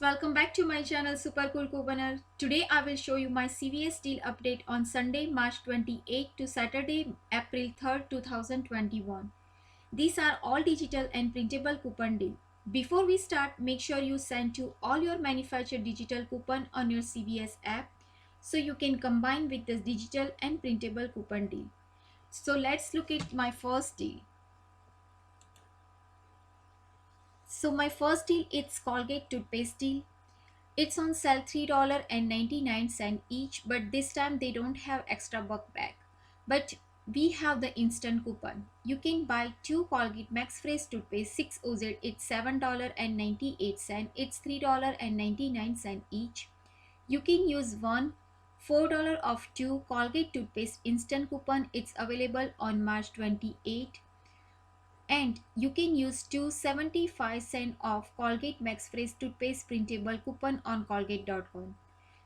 welcome back to my channel Super Cool Couponer. Today I will show you my CVS deal update on Sunday, March 28 to Saturday, April 3rd, 2021. These are all digital and printable coupon deal. Before we start, make sure you send to all your manufactured digital coupon on your CVS app so you can combine with this digital and printable coupon deal. So let's look at my first deal. So my first deal is Colgate toothpaste deal. It's on sale $3.99 each, but this time they don't have extra buck back. But we have the instant coupon. You can buy two Colgate Max Fresh toothpaste 6 OZ. It's $7.98. It's $3.99 each. You can use one $4 off two Colgate toothpaste instant coupon. It's available on March 28. And you can use 2.75 off Colgate Max Fresh toothpaste printable coupon on colgate.com.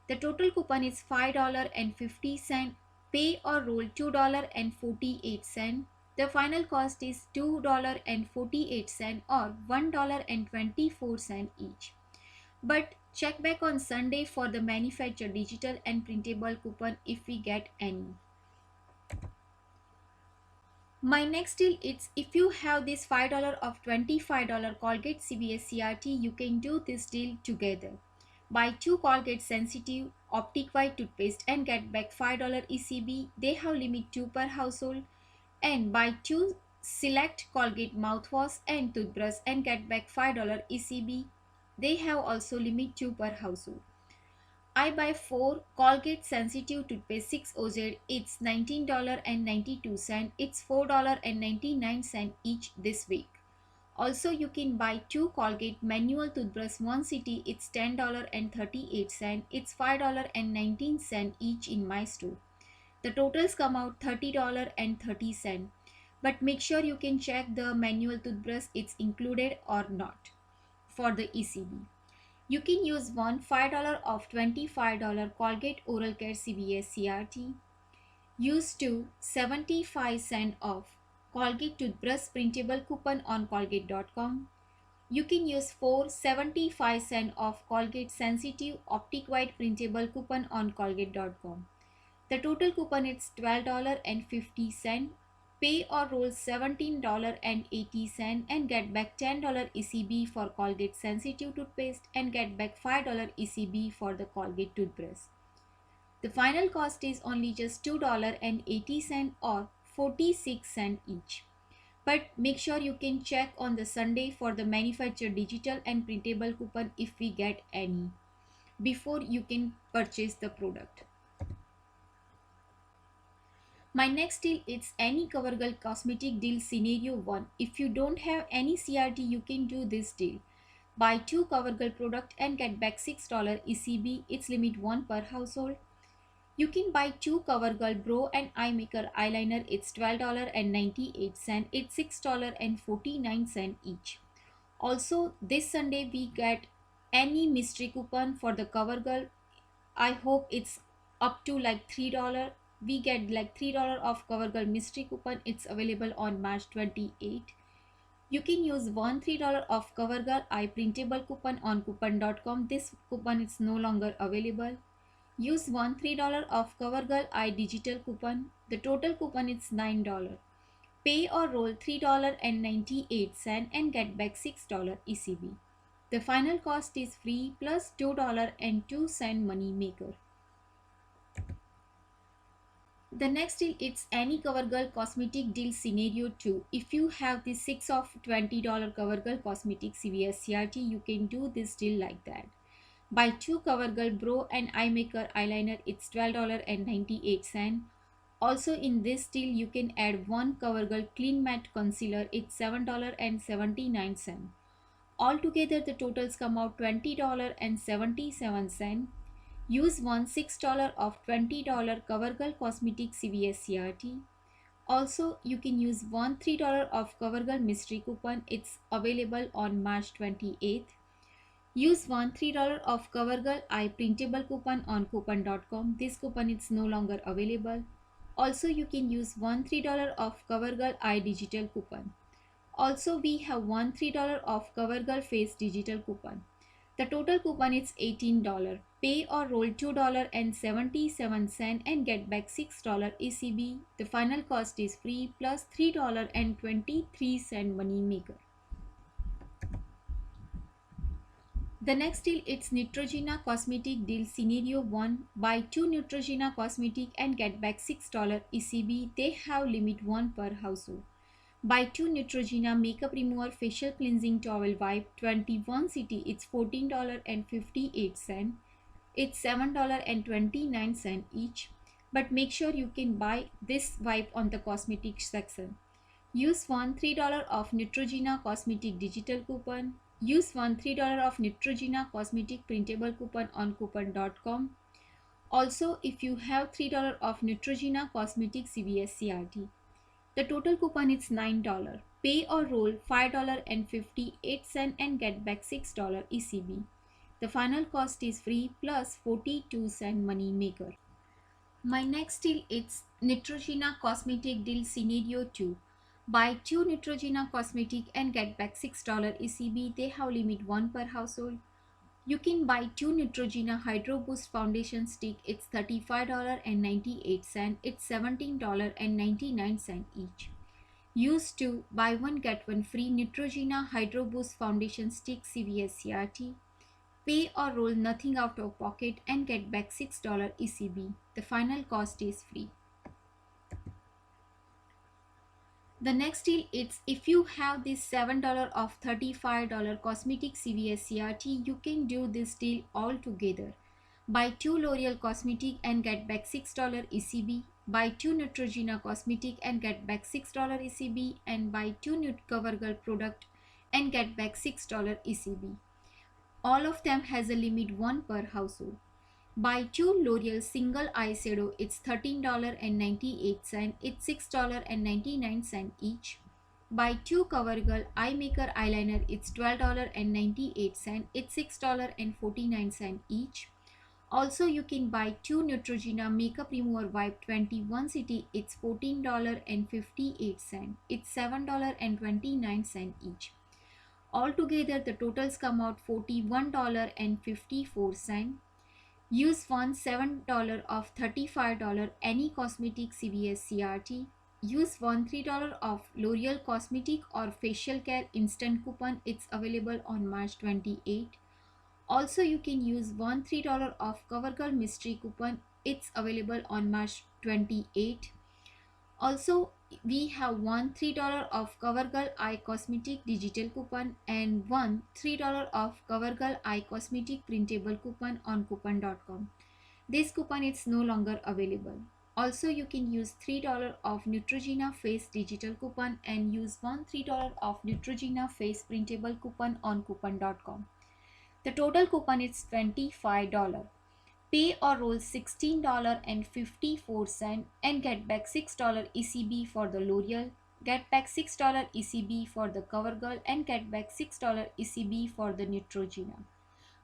The total coupon is $5.50. Pay or roll $2.48. The final cost is $2.48 or $1.24 each. But check back on Sunday for the manufacturer digital and printable coupon if we get any. My next deal is if you have this $5 of $25 Colgate CVS CRT, you can do this deal together. Buy two Colgate Sensitive Optic White toothpaste and get back $5 ECB. They have limit 2 per household. And buy two select Colgate mouthwash and toothbrush and get back $5 ECB. They have also limit 2 per household. I buy 4 Colgate Sensitive Toothpaste 6 OZ. It's $19.92. It's $4.99 each this week. Also, you can buy 2 Colgate Manual Toothbrush 1 City. It's $10.38. It's $5.19 each in my store. The totals come out $30.30. But make sure you can check the manual toothbrush it's included or not for the ECB. You can use one $5 off $25 Colgate Oral Care CVS CRT. Use two 75-cent off Colgate toothbrush printable coupon on colgate.com. You can use 4 75-cent off Colgate Sensitive Optic White printable coupon on colgate.com. The total coupon is $12.50. Pay or roll $17.80 and get back $10 ECB for Colgate Sensitive toothpaste and get back $5 ECB for the Colgate toothbrush. The final cost is only just $2.80 or 46 cents each. But make sure you can check on the Sunday for the manufacturer digital and printable coupon if we get any before you can purchase the product. My next deal is any CoverGirl cosmetic deal scenario 1. If you don't have any CRT, you can do this deal. Buy 2 CoverGirl product and get back $6 ECB. It's limit 1 per household. You can buy 2 CoverGirl Brow and Eye Maker eyeliner. It's $12.98. It's $6.49 each. Also, this Sunday we get any mystery coupon for the CoverGirl. I hope it's up to like $3. We get like $3 off CoverGirl mystery coupon. It's available on March 28. You can use one $3 off CoverGirl eye printable coupon on coupon.com. This coupon is no longer available. Use one $3 off CoverGirl eye digital coupon. The total coupon is $9. Pay or roll $3.98 and get back $6 ECB. The final cost is free plus $2.02 money maker. The next deal is any CoverGirl cosmetic deal scenario 2. If you have the 6 of $20 CoverGirl cosmetic CVS CRT, you can do this deal like that. Buy 2 CoverGirl Brow and Eye Maker eyeliner. It's $12.98. Also in this deal, you can add one CoverGirl Clean Matte Concealer. It's $7.79. Altogether, the totals come out $20.77. Use one $6 off $20 CoverGirl Cosmetic CVS CRT. Also, you can use one $3 off CoverGirl Mystery Coupon. It's available on March 28th. Use one $3 off CoverGirl Eye Printable Coupon on coupon.com. This coupon is no longer available. Also, you can use one $3 off CoverGirl Eye Digital Coupon. Also, we have one $3 off CoverGirl Face Digital Coupon. The total coupon is $18. Pay or roll $2.77 and get back $6 ECB. The final cost is free plus $3.23 money maker. The next deal it's Neutrogena Cosmetic Deal Scenario 1. Buy 2 Neutrogena Cosmetic and get back $6 ECB. They have limit 1 per household. Buy 2 Neutrogena Makeup Remover Facial Cleansing Towel Wipe 21 CT. It's $14.58. It's $7.29 each. But make sure you can buy this wipe on the cosmetic section. Use one $3 off Neutrogena Cosmetic digital coupon. Use one $3 off Neutrogena Cosmetic printable coupon on coupon.com. Also, if you have $3 off Neutrogena Cosmetic CVS CRT. The total coupon is $9. Pay or roll $5.58 and get back $6 ECB. The final cost is free plus 42-cent money maker. My next deal is Neutrogena Cosmetic Deal Scenario 2. Buy 2 Neutrogena Cosmetic and get back $6 ECB. They have limit 1 per household. You can buy 2 Neutrogena Hydro Boost Foundation Stick. It's $35.98. It's $17.99 each. Use 2 buy 1 get 1 free Neutrogena Hydro Boost Foundation Stick CVS CRT. Pay or roll nothing out of pocket and get back $6 ECB. The final cost is free. The next deal is if you have this $7 off $35 cosmetic CVS CRT, you can do this deal all together. Buy 2 L'Oreal Cosmetic and get back $6 ECB. Buy 2 Neutrogena Cosmetic and get back $6 ECB. And buy 2 Nude CoverGirl product and get back $6 ECB. All of them has a limit 1 per household. Buy 2 L'Oreal single eyeshadow, it's $13.98, it's $6.99 each. Buy 2 CoverGirl eye maker eyeliner, it's $12.98, it's $6.49 each. Also, you can buy 2 Neutrogena makeup remover wipe 21 CT, it's $14.58, it's $7.29 each. Altogether, the totals come out $41.54. Use one $7 off $35 any cosmetic CVS CRT. Use one $3 off L'Oreal Cosmetic or Facial Care Instant coupon. It's available on March 28. Also, you can use one $3 off CoverGirl Mystery coupon. It's available on March 28. Also, we have one $3 off CoverGirl Eye Cosmetic digital coupon and one $3 off CoverGirl Eye Cosmetic printable coupon on coupon.com. This coupon is no longer available. Also, you can use $3 off Neutrogena Face digital coupon and use one $3 off Neutrogena Face printable coupon on coupon.com. The total coupon is $25. Pay or roll $16.54 and get back $6 ECB for the L'Oreal, get back $6 ECB for the CoverGirl and get back $6 ECB for the Neutrogena.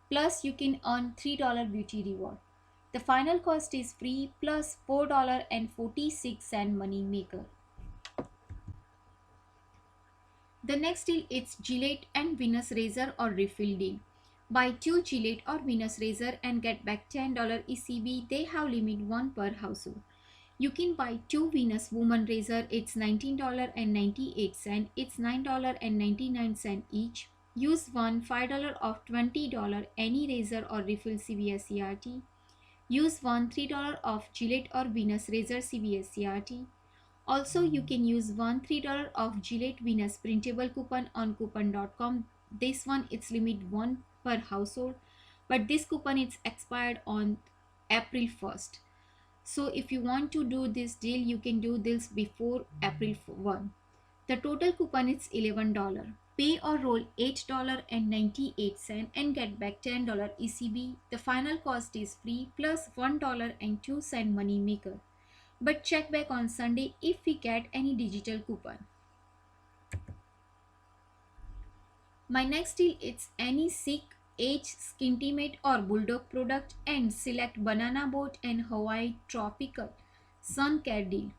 Plus you can earn $3 beauty reward. The final cost is free plus $4.46 money maker. The next deal is Gillette and Venus razor or refill deal. Buy 2 Gillette or Venus razor and get back $10 ECB. They have limit 1 per household. You can buy 2 Venus woman razor. It's $19.98. It's $9.99 each. Use one $5 off $20 any razor or refill CVS CRT. Use one $3 off Gillette or Venus razor CVS CRT. Also, you can use one $3 off Gillette Venus printable coupon on coupon.com. This one it's limit 1 per household, but this coupon is expired on April 1st. So if you want to do this deal, you can do this before April 1. The total coupon is $11. Pay or roll $8.98 and get back $10 ECB. The final cost is free plus $1.02 money maker. But check back on Sunday if we get any digital coupon. My next deal is any Seek, Edge, Skintimate or Bulldog product and select Banana Boat and Hawaii Tropical Sun Care deal.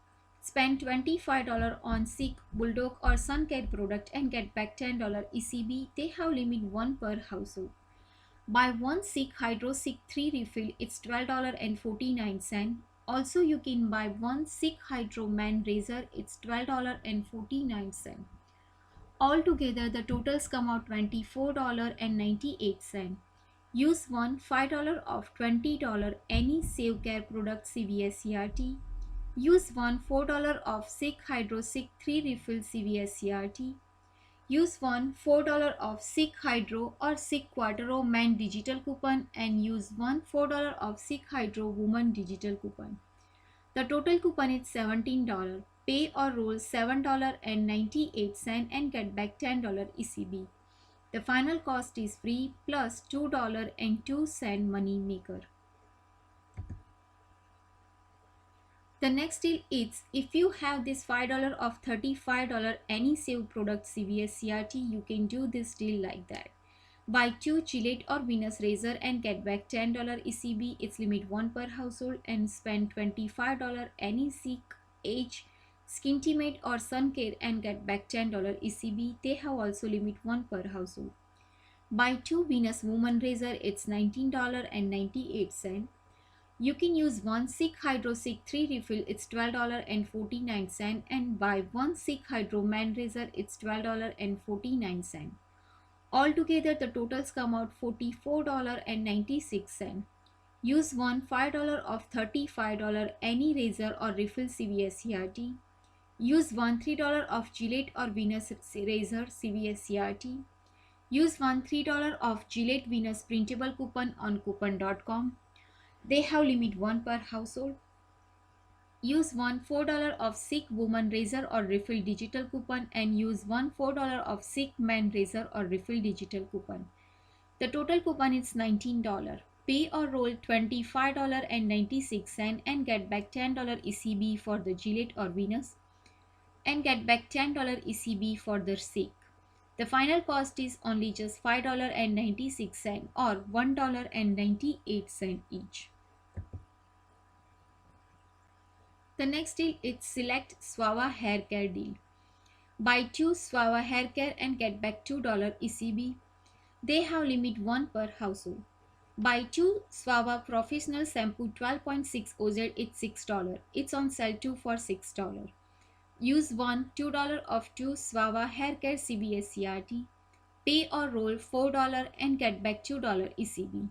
Spend $25 on Seek, Bulldog or Sun Care product and get back $10 ECB. They have limit 1 per household. Buy one Sikh Hydro Sikh 3 refill, it's $12.49. Also, you can buy one Sikh Hydro Man Razor, it's $12.49. Altogether, the totals come out $24.98. Use one $5 off $20 any Save Care product CVS CRT. Use one $4 off Sikh Hydro Sikh 3 refill CVS CRT. Use one $4 off Sikh Hydro or Sikh Quattro Man digital coupon and use one $4 off Sikh Hydro Woman digital coupon. The total coupon is $17. Pay or roll $7.98 and get back $10 ECB. The final cost is free plus $2.02 money maker. The next deal is if you have this $5 off $35 any Save product CVS CRT, you can do this deal like that. Buy two Gillette or Venus razor and get back $10 ECB. It's limit 1 per household and spend $25 any Sikh Age, Skintimate or Suncare and get back $10 ECB. They have also limit 1 per household. Buy two Venus Woman razor, it's $19.98. You can use one Sikh Hydro Sikh 3 refill, it's $12.49 and buy one Sikh Hydro Man razor, it's $12.49. Altogether, the totals come out $44.96. Use one $5 off $35 any razor or refill CVS CRT. Use one $3 off Gillette or Venus razor CVS CRT. Use one $3 off Gillette Venus printable coupon on coupon.com. They have limit 1 per household. Use one $4 of Sikh Woman razor or refill digital coupon and use one $4 of Sikh Man razor or refill digital coupon. The total coupon is $19. Pay or roll $25.96 and get back $10 ECB for the Gillette or Venus and get back $10 ECB for the Sikh. The final cost is only just $5.96 or $1.98 each. The next deal is select Suava hair care deal. Buy two Suava hair care and get back $2 ECB. They have limit 1 per household. Buy two Suava professional shampoo 12.6 OZ, it's $6. It's on sale too for $6. Use one $2 of two Suava hair care CVS CRT. Pay or roll $4 and get back $2 ECB.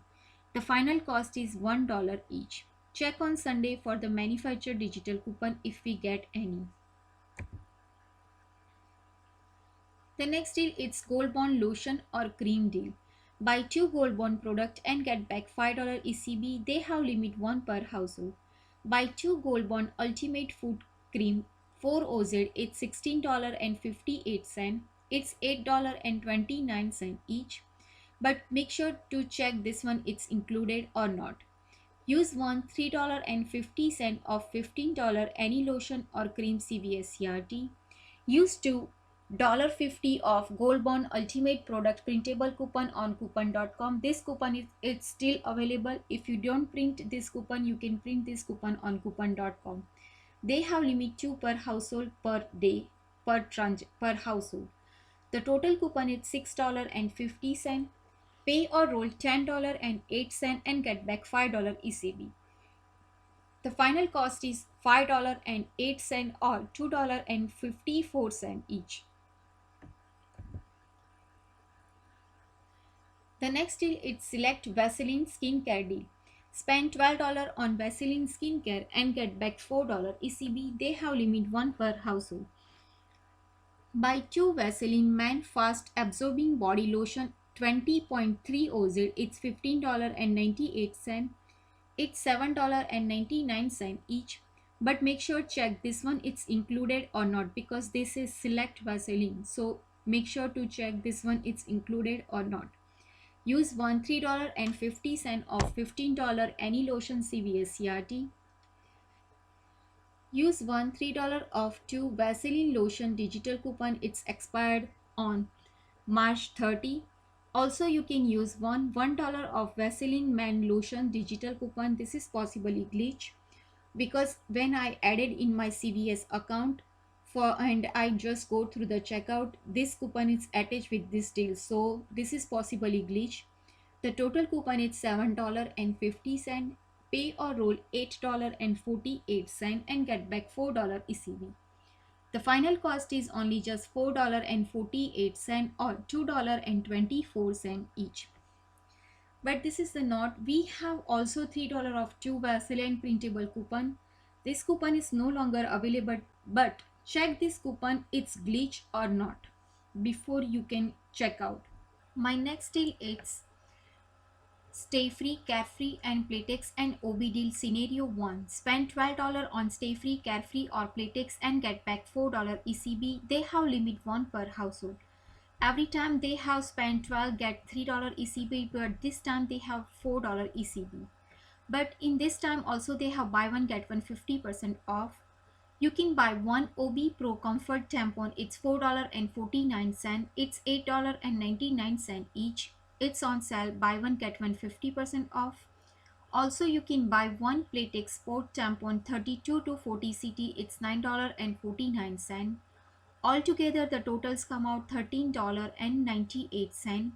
The final cost is $1 each. Check on Sunday for the manufacturer digital coupon if we get any. The next deal is Gold Bond lotion or cream deal. Buy two Gold Bond product and get back $5 ECB. They have limit 1 per household. Buy two Gold Bond Ultimate Food Cream 4 OZ, it's $16.58. It's $8.29 each. But make sure to check this one it's included or not. Use one $3.50 off $15 any lotion or cream CVS CRT. Use two $1.50 off Gold Bond Ultimate Product printable coupon on coupon.com. This coupon is still available. If you don't print this coupon, you can print this coupon on coupon.com. They have limit 2 per household per day per household. The total coupon is $6.50. Pay or roll $10.08 and get back $5 ECB. The final cost is $5.08 or $2.54 each. The next deal is select Vaseline skincare deal. Spend $12 on Vaseline skincare and get back $4 ECB. They have limit 1 per household. Buy two Vaseline Man Fast Absorbing Body Lotion 20.3 OZ. It's $15.98. It's $7.99 each. But make sure check this one it's included or not because this is select Vaseline. So make sure to check this one it's included or not. Use one $3.50 off $15 any lotion CVS CRT. Use one $3 off two Vaseline lotion digital coupon. It's expired on March 30. Also, you can use one $1 off Vaseline Man lotion digital coupon. This is possibly glitch because when I added in my CVS account and I just go through the checkout, this coupon is attached with this deal. So this is possibly glitch. The total coupon is $7.50. Pay or roll $8.48 and get back $4 ECB. The final cost is only just $4.48 or $2.24 each. But this is the not. We have also $3 of 2 Vaseline printable coupon. This coupon is no longer available, but check this coupon it's glitch or not before you can check out. My next deal is Stay Free, Carefree and Playtex and OB deal scenario 1. Spend $12 on Stay Free, Carefree or Playtex and get back $4 ECB. They have limit 1 per household. Every time they have spent 12 get $3 ECB, but this time they have $4 ECB. But in this time also they have buy one get one 50% off. You can buy one OB Pro Comfort tampon. It's $4.49. It's $8.99 each. It's on sale. Buy one get one 50% off. Also, you can buy one Playtex Sport tampon 32 to 40 CT. It's $9.49. Altogether, the totals come out $13.98.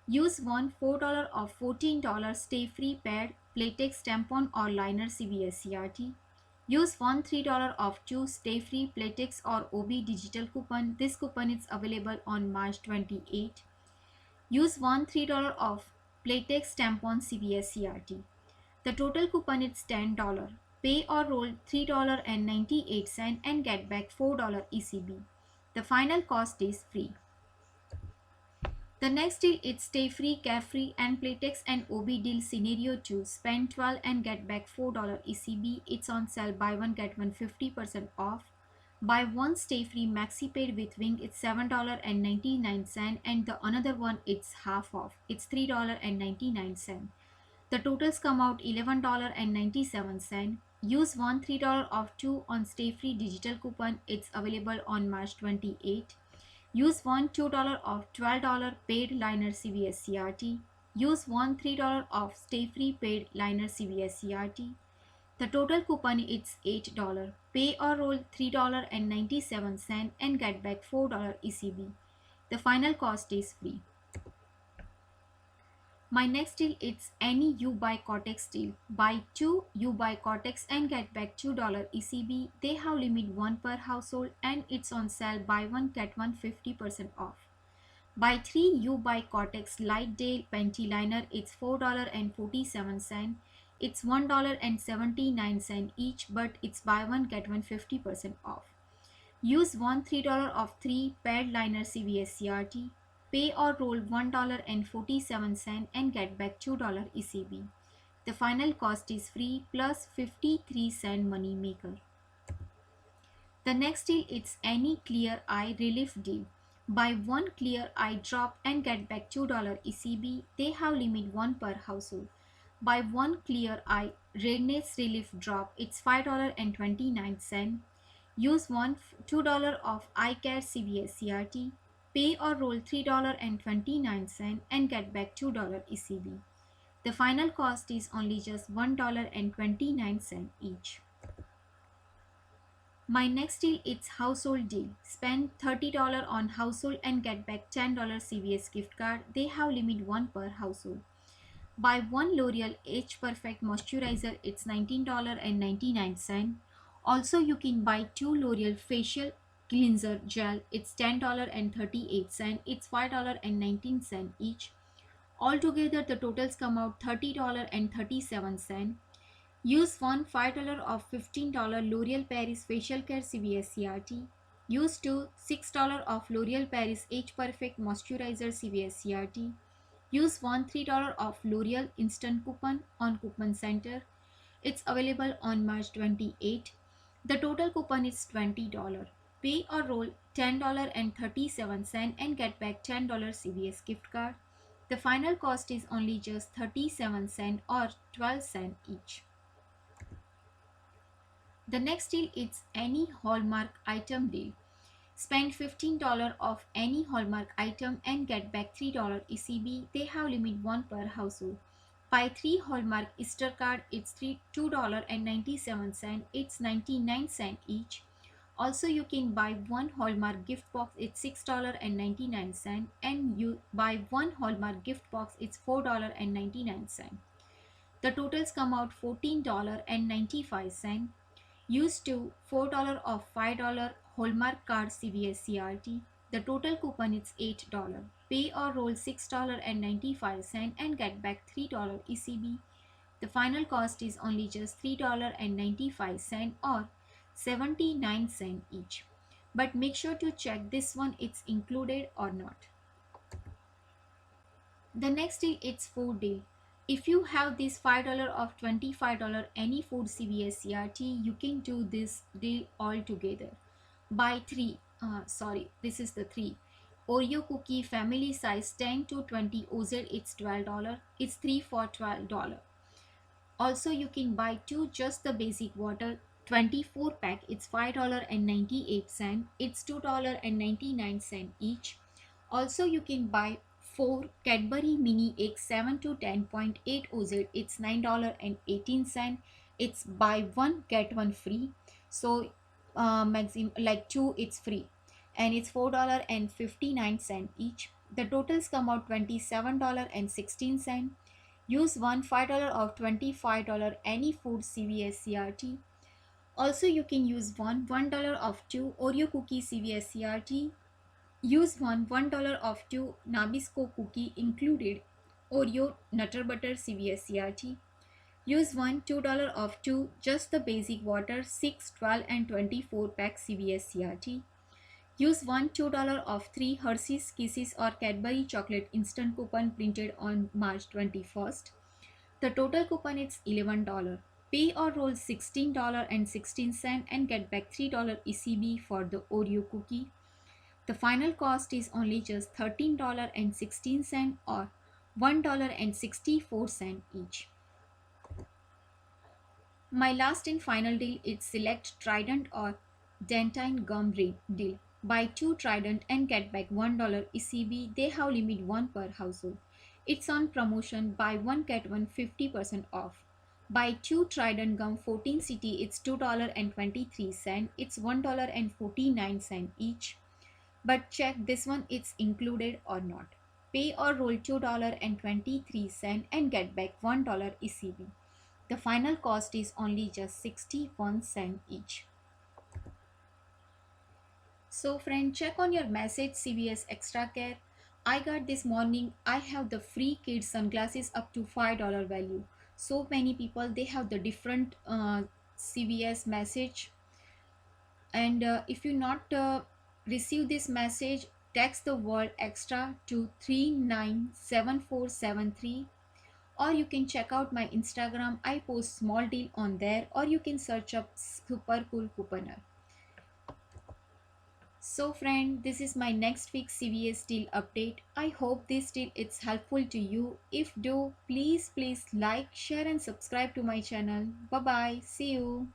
Use one $4 or $14 Stay Free pad Playtex tampon or liner CVS CRT. Use one $3 of 2 Stay Free Playtex or OB digital coupon. This coupon is available on March 28. Use one $3 of Playtex tampon CVS CRT. The total coupon is $10. Pay or roll $3.98 and get back $4 ECB. The final cost is free. The next deal is Stay Free, Carefree and Playtex and OB deal scenario 2. Spend 12 and get back $4 ECB. It's on sale. Buy one get one 50% off. Buy one Stay Free Maxi Pad with wing. It's $7.99 and the another one it's half off. It's $3.99. The totals come out $11.97. Use one $3 off 2 on Stay Free digital coupon. It's available on March 28. Use one $2 off $12 paid liner CVS CRT. Use one $3 off Stay Free paid liner CVS CRT. The total coupon is $8. Pay or roll $3.97 and get back $4 ECB. The final cost is free. My next deal is any you buy Cortex deal. Buy 2 you buy Cortex and get back $2 ECB. They have limit 1 per household and it's on sale. Buy one get one 50% off. Buy 3 you buy Cortex Light Day Panty Liner. It's $4.47. It's $1.79 each, but it's buy one get one 50% off. Use one $3 of 3 pad liner CVS CRT. Pay or roll $1.47 and get back $2 ECB. The final cost is free plus 53-cent money maker. The next deal is any Clear Eye Relief deal. Buy one Clear Eye drop and get back $2 ECB. They have limit 1 per household. Buy one Clear Eye Redness Relief drop. It's $5.29. Use one $2 of Eye Care CVS CRT. Pay or roll $3.29 and get back $2 ECB. The final cost is only just $1.29 each. My next deal is household deal. Spend $30 on household and get back $10 CVS gift card. They have limit 1 per household. Buy one L'Oreal Age Perfect Moisturizer. It's $19.99. Also, you can buy 2 L'Oreal Facial Cleanser Gel. It's $10.38. It's $5.19 each. Altogether, the totals come out $30.37. Use one $5 of $15 L'Oreal Paris Facial Care CVS CRT. Use two $6 of L'Oreal Paris Age Perfect Moisturizer CVS CRT. Use one $3 of L'Oreal Instant Coupon on Coupon Center. It's available on March 28. The total coupon is $20. Pay or roll $10.37 and get back $10 CVS gift card. The final cost is only just 37 cents or 12 cents each. The next deal is any Hallmark item deal. Spend $15 off any Hallmark item and get back $3 ECB. They have limit 1 per household. Buy 3 Hallmark Easter card. It's $2.97. It's 99 cents each. Also, you can buy one Hallmark gift box, it's $6.99, and you buy one Hallmark gift box, it's $4.99. The totals come out $14.95. Use to $4 of $5 Hallmark card CVS CRT. The total coupon is $8. Pay or roll $6.95 and get back $3 ECB. The final cost is only just $3.95 or 79 cents each. But make sure to check this one it's included or not. The next deal it's food deal. If you have this $5 of $25 any food CVS CRT, you can do this deal all together. Buy three. This is the three. Oreo cookie family size 10 to 20 OZ, it's $12. It's 3 for $12. Also, you can buy two just the basic water 24 pack. It's $5.98. It's $2.99 each. Also, you can buy four Cadbury mini eggs 7 to 10.8 OZ. It's $9.18. It's buy one get one free. So maximum like two it's free, and it's $4.59 each. The totals come out $27.16. Use one $5 of $25 any food CVS CRT. Also, you can use $1 of two Oreo cookie CVS CRT. Use $1 of two Nabisco cookie included Oreo Nutter Butter CVS CRT. Use $2 of two just the basic water 6, 12 and 24 pack CVS CRT. Use $2 of 3 Hershey's Kisses or Cadbury chocolate instant coupon printed on March 21st. The total coupon is $11. Pay or roll $16.16 and get back $3 ECB for the Oreo cookie. The final cost is only just $13.16 or $1.64 each. My last and final deal is select Trident or Dentine gum deal. Buy two Trident and get back $1 ECB. They have limit 1 per household. It's on promotion. Buy one get one 50% off. Buy two Trident gum 14 CT. It's $2.23. It's $1.49 each. But check this one it's included or not. Pay or roll $2.23 and get back $1 ECB. The final cost is only just 61 cents each. So friend, check on your message CVS Extra Care. I got this morning, I have the free kids sunglasses up to $5 value. So many people, they have the different CVS message. And if you not receive this message, text the word extra to 397473. Or you can check out my Instagram. I post small deal on there, or you can search up Super Cool Couponer. So friend, this is my next week's CVS deal update. I hope this deal is helpful to you. If do, please like, share and subscribe to my channel. Bye bye. See you.